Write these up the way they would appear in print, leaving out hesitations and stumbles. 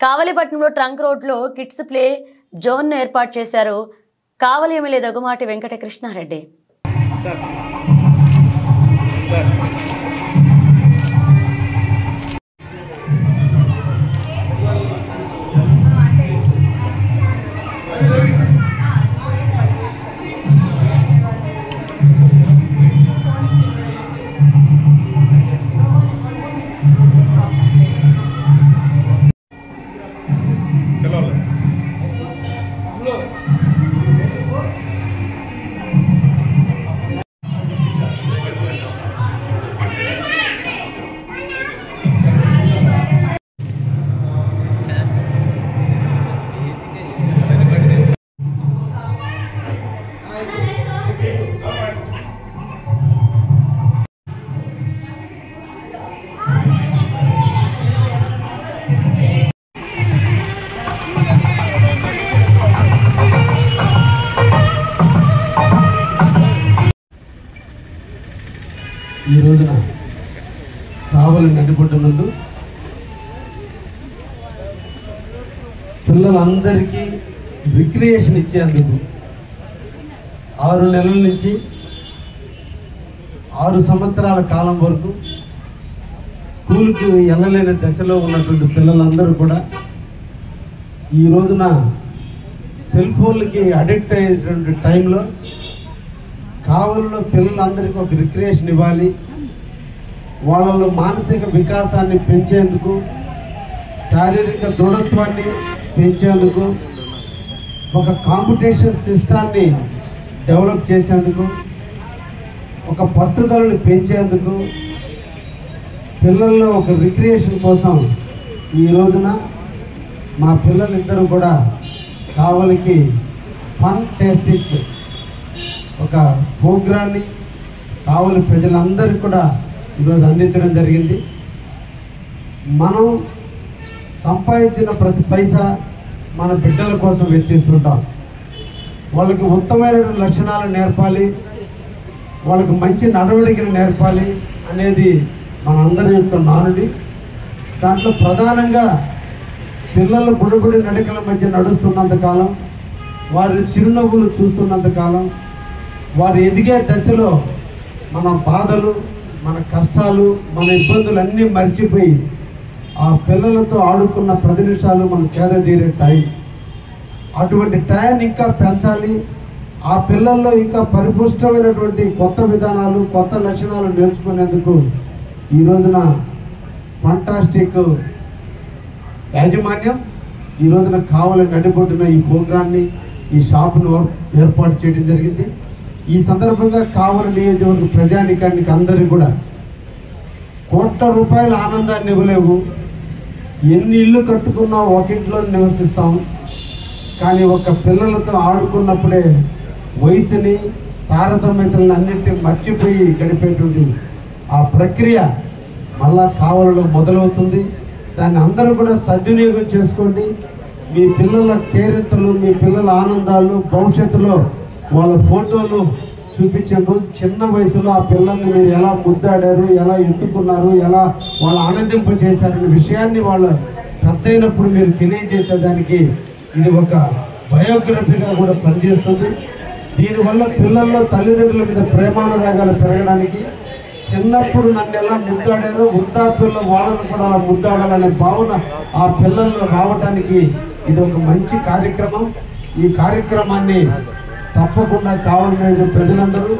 కావలిపట్నంలో trunk రోడ్లో kids play జోన్ను ఏర్పాటు చేశారు. కావలి ఎమ్మెల్యే దగ్గుమాటి వెంకట కృష్ణారెడ్డి. ఈ రోజున కావలి నడిపొట్టునందు పిల్లలందరికీ రిక్రియేషన్ ఇచ్చేందుకు 6 నెలల నుంచి 6 సంవత్సరాల కాలం వరకు స్కూల్కి వెళ్ళలేని దశలో ఉన్నటువంటి పిల్లలందరూ కూడా ఈ రోజున సెల్ ఫోన్లకి అడిక్ట్ అయ్యేటువంటి టైంలో కావలిలో పిల్లలందరికీ ఒక రిక్రియేషన్ ఇవ్వాలి, వాళ్ళలో మానసిక వికాసాన్ని పెంచేందుకు, శారీరక దృఢత్వాన్ని పెంచేందుకు, ఒక కాంపిటీషన్ సిస్టాన్ని డెవలప్ చేసేందుకు, ఒక పట్టుదలను పెంచేందుకు, పిల్లల్లో ఒక రిక్రియేషన్ కోసం ఈ రోజున మా పిల్లలిద్దరూ కూడా కావలికి ఫంటాస్టిక్ ఒక ప్రోగ్రాన్ని కావలి ప్రజలందరికీ కూడా ఈరోజు అందించడం జరిగింది. మనం సంపాదించిన ప్రతి పైసా మన బిడ్డల కోసం వెచ్చిస్తుంటాం. వాళ్ళకి ఉత్తమమైన లక్షణాలు నేర్పాలి, వాళ్ళకి మంచి నడవడికలు నేర్పాలి అనేది మనందరి యొక్క నానుడి. దాంట్లో ప్రధానంగా పిల్లలు బుడబుడి నడికల మధ్య నడుస్తున్నంతకాలం, వారి చిరునవ్వులు చూస్తున్నంతకాలం, వారు ఎదిగే దశలో మన బాధలు, మన కష్టాలు, మన ఇబ్బందులు అన్నీ మర్చిపోయి ఆ పిల్లలతో ఆడుకున్న 10 నిమిషాలు మన సేద తీరే టైం. అటువంటి టైం ఇంకా పెంచాలి. ఆ పిల్లల్లో ఇంకా పరిపుష్టమైనటువంటి కొత్త విధానాలు, కొత్త లక్షణాలు నేర్చుకునేందుకు ఈ రోజున ఫంటాస్టిక్ యాజమాన్యం ఈ రోజున కావలి నడిపొట్టున ఈ ప్రోగ్రాన్ని, ఈ షాపును ఏర్పాటు చేయడం జరిగింది. ఈ సందర్భంగా కావలి నియోజకవర్గ ప్రజానికానికి అందరికీ కూడా కోట్ల రూపాయల ఆనందాన్ని ఇవ్వలేవు. ఎన్ని ఇళ్ళు కట్టుకున్నా ఒక ఇంట్లో నివసిస్తాం, కానీ ఒక పిల్లలతో ఆడుకున్నప్పుడే వయసుని, తారతమ్యతలను అన్నింటినీ మర్చిపోయి గడిపేటువంటి ఆ ప్రక్రియ మళ్ళా కావలిలో మొదలవుతుంది. దాన్ని అందరూ కూడా సద్వినియోగం చేసుకోండి. మీ పిల్లల కేరింతలు, మీ పిల్లల ఆనందాలు, భవిష్యత్తులో వాళ్ళ ఫోటోలు చూపించండు. చిన్న వయసులో ఆ పిల్లల్ని మీరు ఎలా ముద్దాడారు, ఎలా ఎత్తుకున్నారు, ఎలా వాళ్ళు ఆనందింప చేశారనే విషయాన్ని వాళ్ళు పెద్ద అయినప్పుడు మీరు తెలియజేసేదానికి ఇది ఒక బయోగ్రఫీగా కూడా పనిచేస్తుంది. దీనివల్ల పిల్లల్లో తల్లిదండ్రుల మీద ప్రేమానురాగాలు పెరగడానికి, చిన్నప్పుడు నన్ను ఎలా ముద్దాడారో వృద్ధాప్యంలో వాళ్ళను కూడా అలా ముద్దాడాలనే భావన ఆ పిల్లల్లో రావడానికి ఇది ఒక మంచి కార్యక్రమం. ఈ కార్యక్రమాన్ని తప్పకుండా కావలి ప్రజలందరూ,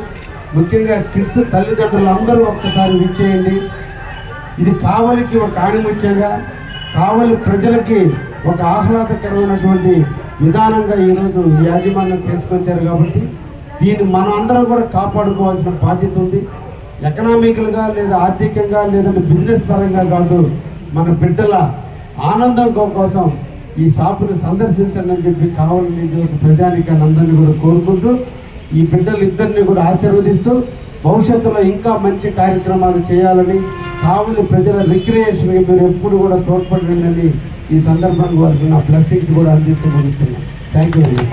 ముఖ్యంగా కిడ్స్ తల్లిదండ్రులు అందరూ ఒక్కసారి విచ్చేయండి. ఇది కావలికి ఒక ఆణిముత్యంగా, కావలి ప్రజలకి ఒక ఆహ్లాదకరమైనటువంటి విధానంగా ఈరోజు యాజమాన్యం తీసుకొచ్చారు. కాబట్టి దీన్ని మనం అందరం కూడా కాపాడుకోవాల్సిన బాధ్యత ఉంది. ఎకనామికల్గా లేదా ఆర్థికంగా లేదంటే బిజినెస్ పరంగా కాదు, మన బిడ్డల ఆనందం కోసం ఈ షాపుని సందర్శించండి అని చెప్పి కావలి నియోజకవర్గ ప్రజానికాన్ని అందరినీ కూడా కోరుకుంటూ, ఈ బిడ్డలిద్దరిని కూడా ఆశీర్వదిస్తూ భవిష్యత్తులో ఇంకా మంచి కార్యక్రమాలు చేయాలని, కావలి ప్రజల రిక్రియేషన్కి మీరు ఎప్పుడు కూడా తోడ్పడండి అని ఈ సందర్భంగా వారికి నా బ్లెస్సింగ్స్ కూడా అందిస్తూ ముగిస్తున్నాను. Thank you.